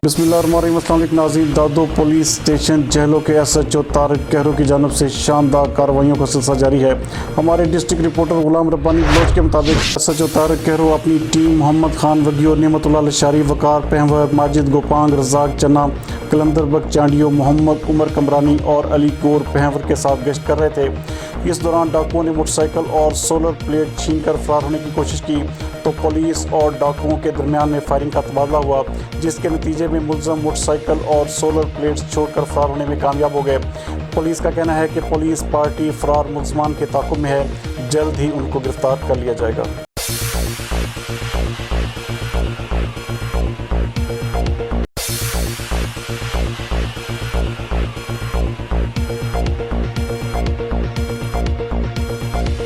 बिस्मिल्लाहिर्रहमानिर्रहीम। नाज़रीन, दादो पुलिस स्टेशन जहलो के SHO तारिक कहरो की जानब से शानदार कार्रवाइयों का सिलसिला जारी है। हमारे डिस्ट्रिक्ट रिपोर्टर गुलाम रब्बानी बलोच के मुताबिक SHO तारिक कहरो अपनी टीम मोहम्मद खान वगियो, नेमतुल्लाह लशारी, वकार पहवर, माजिद गोपांग, रजाक चन्ना, कलंदर बक चांडियो, मोहम्मद उमर कमरानी और अली कोर पहवर के साथ गश्त कर रहे थे। इस दौरान डाकुओं ने मोटरसाइकिल और सोलर प्लेट छीनकर फरार होने की कोशिश की तो पुलिस और डाकुओं के दरमियान में फायरिंग का तबादला हुआ, जिसके नतीजे में मुलज़म मोटरसाइकिल और सोलर प्लेट्स छोड़कर फरार होने में कामयाब हो गए। पुलिस का कहना है कि पुलिस पार्टी फरार मुलज़मान के ताक़ुब में है, जल्द ही उनको गिरफ्तार कर लिया जाएगा।